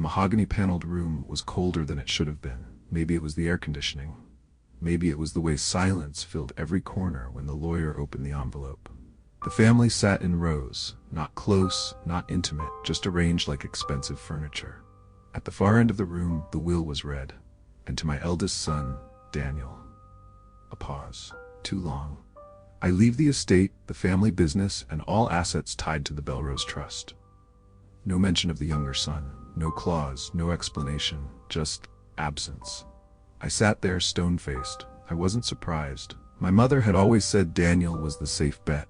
mahogany-paneled room was colder than it should have been. Maybe it was the air conditioning. Maybe it was the way silence filled every corner when the lawyer opened the envelope. The family sat in rows, not close, not intimate, just arranged like expensive furniture. At the far end of the room, the will was read, and to my eldest son, Daniel. A pause. Too long. I leave the estate, the family business, and all assets tied to the Belrose Trust. No mention of the younger son, no clause, no explanation, just absence. I sat there stone-faced. I wasn't surprised. My mother had always said Daniel was the safe bet,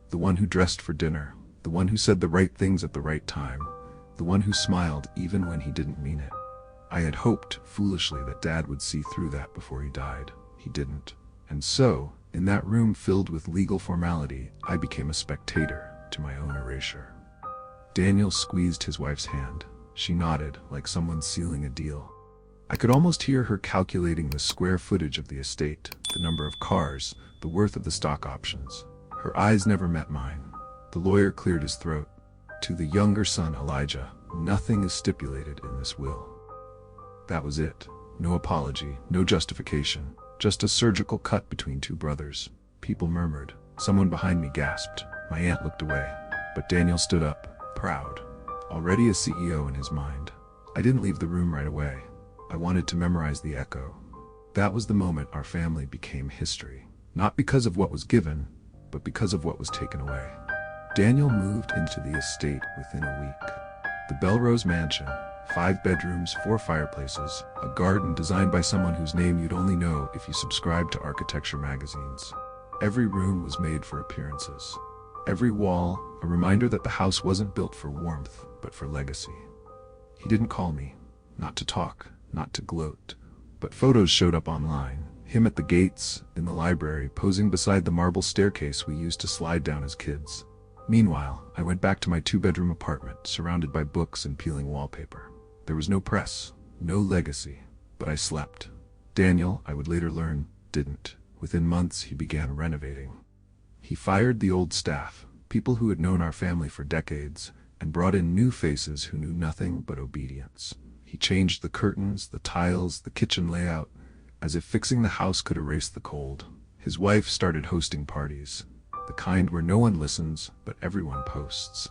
the one who dressed for dinner, the one who said the right things at the right time, the one who smiled even when he didn't mean it. I had hoped, foolishly, that Dad would see through that before he died. He didn't. And so, in that room filled with legal formality, I became a spectator to my own erasure. Daniel squeezed his wife's hand. She nodded, like someone sealing a deal. I could almost hear her calculating the square footage of the estate, the number of cars, the worth of the stock options. Her eyes never met mine. The lawyer cleared his throat. To the younger son, Elijah, nothing is stipulated in this will. That was it. No apology, no justification, just a surgical cut between two brothers. People murmured. Someone behind me gasped. My aunt looked away. But Daniel stood up, proud, already a CEO in his mind. I didn't leave the room right away. I wanted to memorize the echo. That was the moment our family became history. Not because of what was given, but because of what was taken away. Daniel moved into the estate within a week. The Belrose Mansion, 5 bedrooms, 4 fireplaces, a garden designed by someone whose name you'd only know if you subscribed to architecture magazines. Every room was made for appearances. Every wall, a reminder that the house wasn't built for warmth, but for legacy. He didn't call me, not to talk, not to gloat, but photos showed up online. Him at the gates, in the library, posing beside the marble staircase we used to slide down as kids. Meanwhile, I went back to my 2-bedroom apartment, surrounded by books and peeling wallpaper. There was no press, no legacy, but I slept. Daniel, I would later learn, didn't. Within months, he began renovating. He fired the old staff, people who had known our family for decades, and brought in new faces who knew nothing but obedience. He changed the curtains, the tiles, the kitchen layout, as if fixing the house could erase the cold. His wife started hosting parties, the kind where no one listens, but everyone posts.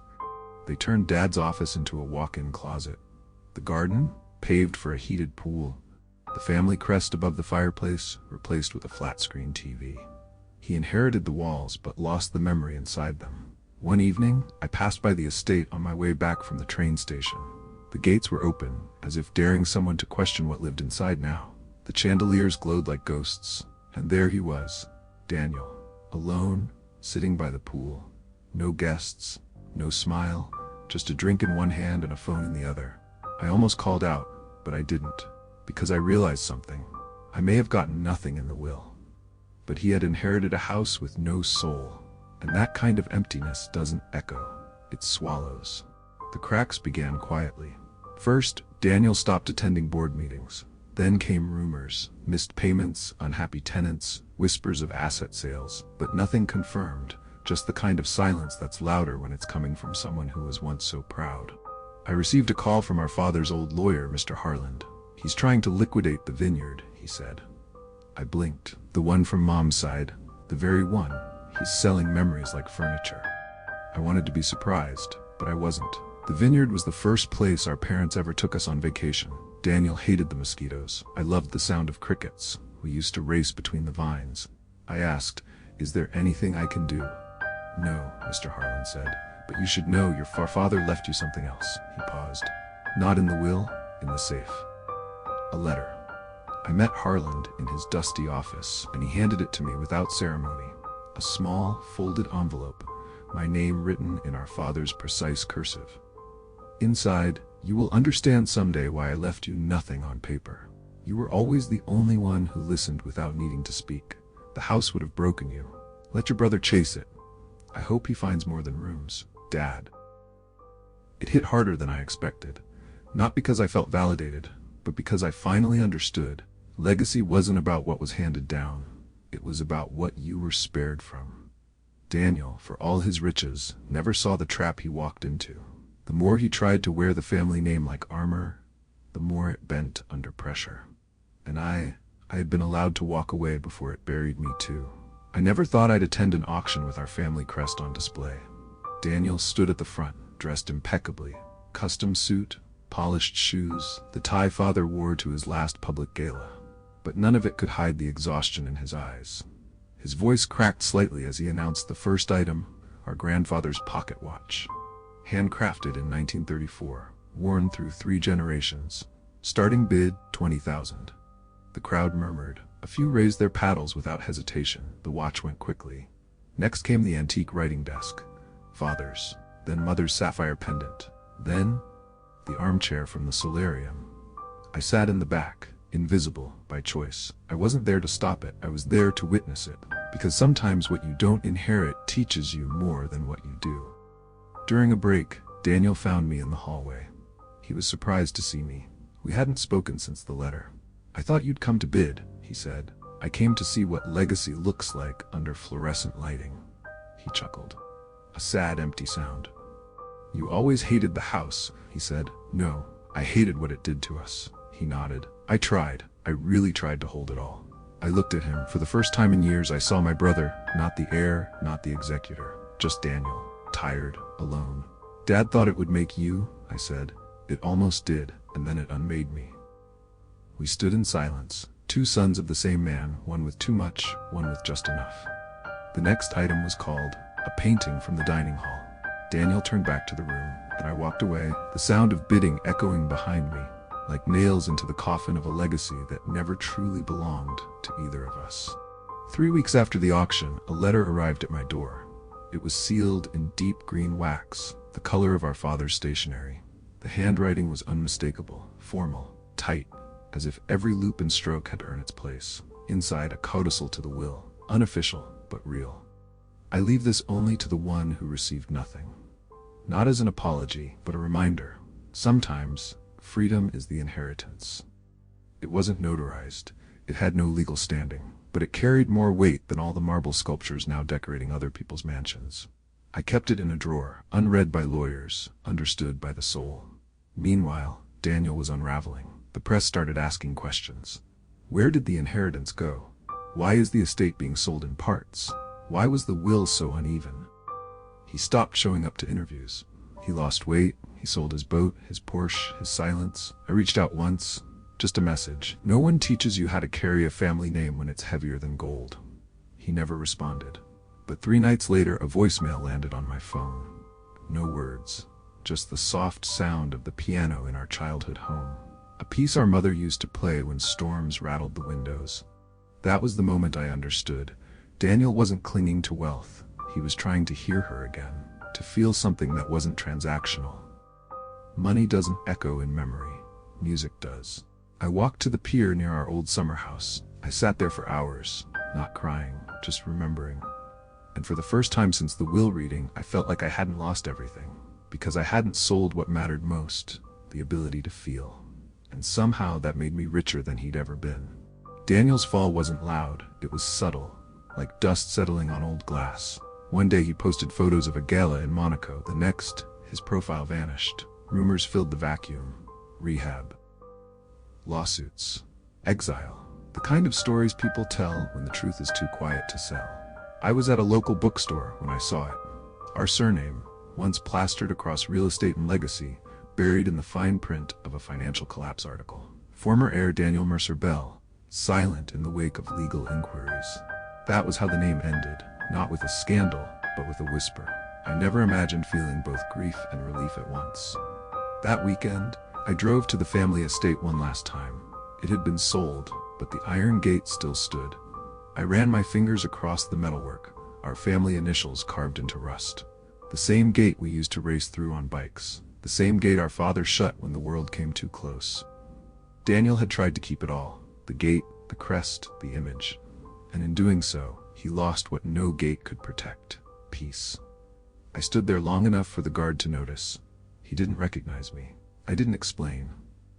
They turned Dad's office into a walk-in closet. The garden, paved for a heated pool. The family crest above the fireplace, replaced with a flat-screen TV. He inherited the walls, but lost the memory inside them. One evening, I passed by the estate on my way back from the train station. The gates were open, as if daring someone to question what lived inside now. The chandeliers glowed like ghosts, and there he was, Daniel, alone, sitting by the pool. No guests, no smile, just a drink in one hand and a phone in the other. I almost called out, but I didn't, because I realized something. I may have gotten nothing in the will, but he had inherited a house with no soul, and that kind of emptiness doesn't echo, it swallows. The cracks began quietly. First, Daniel stopped attending board meetings. Then came rumors, missed payments, unhappy tenants, whispers of asset sales, but nothing confirmed, just the kind of silence that's louder when it's coming from someone who was once so proud. I received a call from our father's old lawyer, Mr. Harland. He's trying to liquidate the vineyard, he said. I blinked. The one from Mom's side, the very one. He's selling memories like furniture. I wanted to be surprised, but I wasn't. The vineyard was the first place our parents ever took us on vacation. Daniel hated the mosquitoes. I loved the sound of crickets. We used to race between the vines. I asked, "Is there anything I can do?" "No," Mr. Harland said, "but you should know your father left you something else." He paused. "Not in the will, in the safe." A letter. I met Harland in his dusty office, and he handed it to me without ceremony. A small, folded envelope, my name written in our father's precise cursive. Inside, "You will understand someday why I left you nothing on paper. You were always the only one who listened without needing to speak. The house would have broken you. Let your brother chase it. I hope he finds more than rooms, Dad." It hit harder than I expected. Not because I felt validated, but because I finally understood. Legacy wasn't about what was handed down. It was about what you were spared from. Daniel, for all his riches, never saw the trap he walked into. The more he tried to wear the family name like armor, the more it bent under pressure. And I had been allowed to walk away before it buried me too. I never thought I'd attend an auction with our family crest on display. Daniel stood at the front, dressed impeccably. Custom suit, polished shoes, the tie father wore to his last public gala. But none of it could hide the exhaustion in his eyes. His voice cracked slightly as he announced the first item, our grandfather's pocket watch. Handcrafted in 1934, worn through 3 generations. Starting bid, $20,000. The crowd murmured. A few raised their paddles without hesitation. The watch went quickly. Next came the antique writing desk. Father's, then mother's sapphire pendant. Then, the armchair from the solarium. I sat in the back, invisible, by choice. I wasn't there to stop it, I was there to witness it. Because sometimes what you don't inherit teaches you more than what you do. During a break, Daniel found me in the hallway. He was surprised to see me. We hadn't spoken since the letter. "I thought you'd come to bid," he said. "I came to see what legacy looks like under fluorescent lighting." He chuckled. A sad, empty sound. "You always hated the house," he said. "No, I hated what it did to us." He nodded. "I tried. I really tried to hold it all." I looked at him. For the first time in years, I saw my brother, not the heir, not the executor. Just Daniel, tired, alone. "Dad thought it would make you," I said. "It almost did, and then it unmade me." We stood in silence, 2 sons of the same man, one with too much, one with just enough. The next item was called a painting from the dining hall. Daniel turned back to the room, and I walked away, the sound of bidding echoing behind me, like nails into the coffin of a legacy that never truly belonged to either of us. 3 weeks after the auction, a letter arrived at my door. It was sealed in deep green wax, the color of our father's stationery. The handwriting was unmistakable, formal, tight, as if every loop and stroke had earned its place. Inside, a codicil to the will, unofficial, but real. "I leave this only to the one who received nothing." Not as an apology, but a reminder. Sometimes, freedom is the inheritance. It wasn't notarized. It had no legal standing, but it carried more weight than all the marble sculptures now decorating other people's mansions. I kept it in a drawer, unread by lawyers, understood by the soul. Meanwhile, Daniel was unraveling. The press started asking questions. Where did the inheritance go? Why is the estate being sold in parts? Why was the will so uneven? He stopped showing up to interviews. He lost weight, he sold his boat, his Porsche, his silence. I reached out once, just a message. No one teaches you how to carry a family name when it's heavier than gold. He never responded. But 3 nights later, a voicemail landed on my phone. No words, just the soft sound of the piano in our childhood home. A piece our mother used to play when storms rattled the windows. That was the moment I understood. Daniel wasn't clinging to wealth. He was trying to hear her again, to feel something that wasn't transactional. Money doesn't echo in memory. Music does. I walked to the pier near our old summer house. I sat there for hours, not crying, just remembering. And for the first time since the will reading, I felt like I hadn't lost everything, because I hadn't sold what mattered most, the ability to feel. And somehow that made me richer than he'd ever been. Daniel's fall wasn't loud, it was subtle, like dust settling on old glass. One day he posted photos of a gala in Monaco. The next, his profile vanished. Rumors filled the vacuum. Rehab. Lawsuits. Exile. The kind of stories people tell when the truth is too quiet to sell. I was at a local bookstore when I saw it. Our surname, once plastered across real estate and legacy, buried in the fine print of a financial collapse article. Former heir Daniel Mercer Bell, silent in the wake of legal inquiries. That was how the name ended, not with a scandal, but with a whisper. I never imagined feeling both grief and relief at once. That weekend, I drove to the family estate one last time. It had been sold, but the iron gate still stood. I ran my fingers across the metalwork, our family initials carved into rust. The same gate we used to race through on bikes. The same gate our father shut when the world came too close. Daniel had tried to keep it all. The gate, the crest, the image. And in doing so, he lost what no gate could protect. Peace. I stood there long enough for the guard to notice. He didn't recognize me. I didn't explain.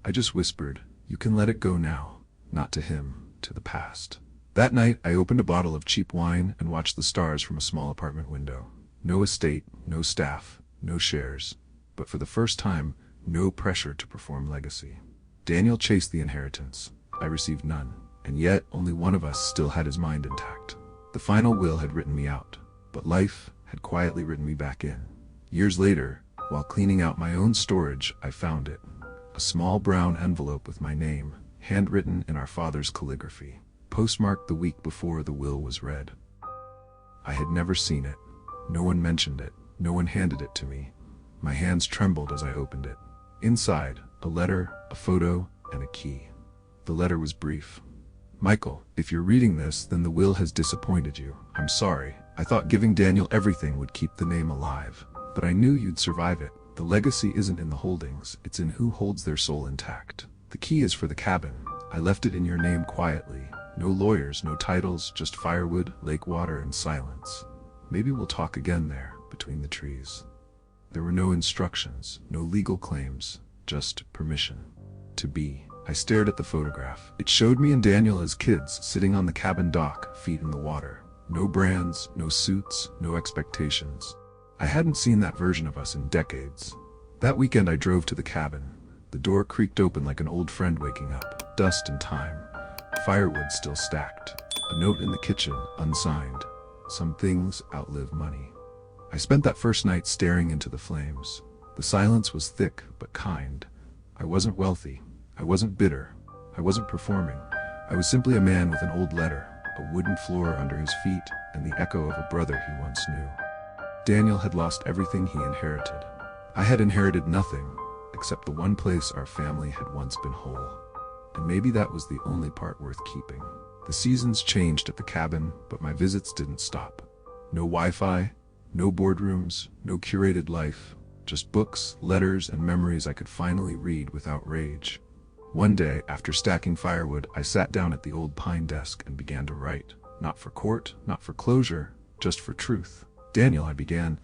I just whispered, "You can let it go now." Not to him, to the past. That night, I opened a bottle of cheap wine and watched the stars from a small apartment window. No estate, no staff, no shares. But for the first time, no pressure to perform legacy. Daniel chased the inheritance. I received none. And yet, only one of us still had his mind intact. The final will had written me out, but life had quietly written me back in. Years later, while cleaning out my own storage, I found it. A small brown envelope with my name, handwritten in our father's calligraphy, postmarked the week before the will was read. I had never seen it. No one mentioned it. No one handed it to me. My hands trembled as I opened it. Inside, a letter, a photo, and a key. The letter was brief. "Michael, if you're reading this, then the will has disappointed you. I'm sorry. I thought giving Daniel everything would keep the name alive. But I knew you'd survive it. The legacy isn't in the holdings, it's in who holds their soul intact. The key is for the cabin. I left it in your name quietly. No lawyers, no titles, just firewood, lake water, and silence. Maybe we'll talk again there, between the trees." There were no instructions, no legal claims, just permission to be. I stared at the photograph. It showed me and Daniel as kids, sitting on the cabin dock, feet in the water. No brands, no suits, no expectations. I hadn't seen that version of us in decades. That weekend I drove to the cabin. The door creaked open like an old friend waking up. Dust and time. Firewood still stacked. A note in the kitchen, unsigned. Some things outlive money. I spent that first night staring into the flames. The silence was thick, but kind. I wasn't wealthy. I wasn't bitter. I wasn't performing. I was simply a man with an old letter, a wooden floor under his feet, and the echo of a brother he once knew. Daniel had lost everything he inherited. I had inherited nothing, except the one place our family had once been whole. And maybe that was the only part worth keeping. The seasons changed at the cabin, but my visits didn't stop. No Wi-Fi, no boardrooms, no curated life, just books, letters, and memories I could finally read without rage. One day, after stacking firewood, I sat down at the old pine desk and began to write. Not for court, not for closure, just for truth. "Daniel," I began,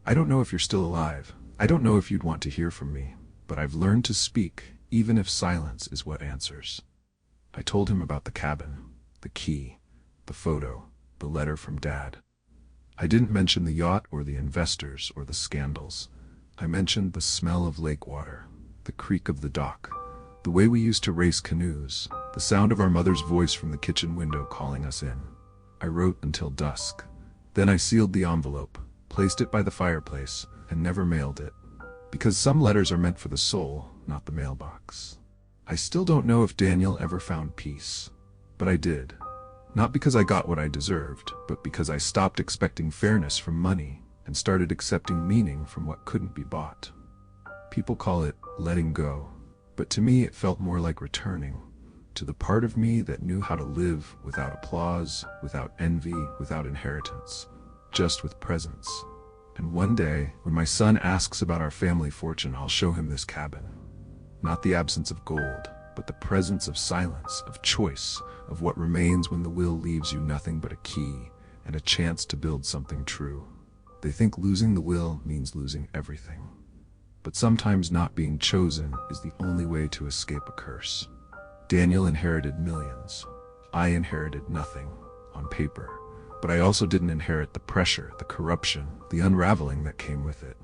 "I don't know if you're still alive. I don't know if you'd want to hear from me, but I've learned to speak, even if silence is what answers." I told him about the cabin, the key, the photo, the letter from Dad. I didn't mention the yacht or the investors or the scandals. I mentioned the smell of lake water, the creak of the dock, the way we used to race canoes, the sound of our mother's voice from the kitchen window calling us in. I wrote until dusk. Then I sealed the envelope, placed it by the fireplace, and never mailed it. Because some letters are meant for the soul, not the mailbox. I still don't know if Daniel ever found peace. But I did. Not because I got what I deserved, but because I stopped expecting fairness from money and started accepting meaning from what couldn't be bought. People call it letting go, but to me it felt more like returning to the part of me that knew how to live without applause, without envy, without inheritance, just with presence. And one day, when my son asks about our family fortune, I'll show him this cabin. Not the absence of gold, but the presence of silence, of choice, of what remains when the will leaves you nothing but a key and a chance to build something true. They think losing the will means losing everything. But sometimes not being chosen is the only way to escape a curse. Daniel inherited millions. I inherited nothing, on paper. But I also didn't inherit the pressure, the corruption, the unraveling that came with it.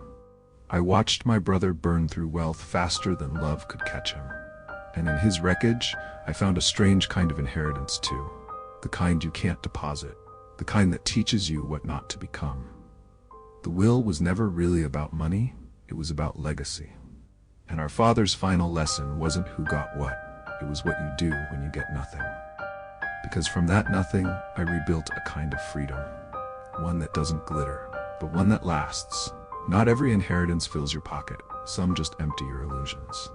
I watched my brother burn through wealth faster than love could catch him. And in his wreckage, I found a strange kind of inheritance too. The kind you can't deposit. The kind that teaches you what not to become. The will was never really about money, it was about legacy. And our father's final lesson wasn't who got what, it was what you do when you get nothing. Because from that nothing, I rebuilt a kind of freedom. One that doesn't glitter, but one that lasts. Not every inheritance fills your pocket, some just empty your illusions.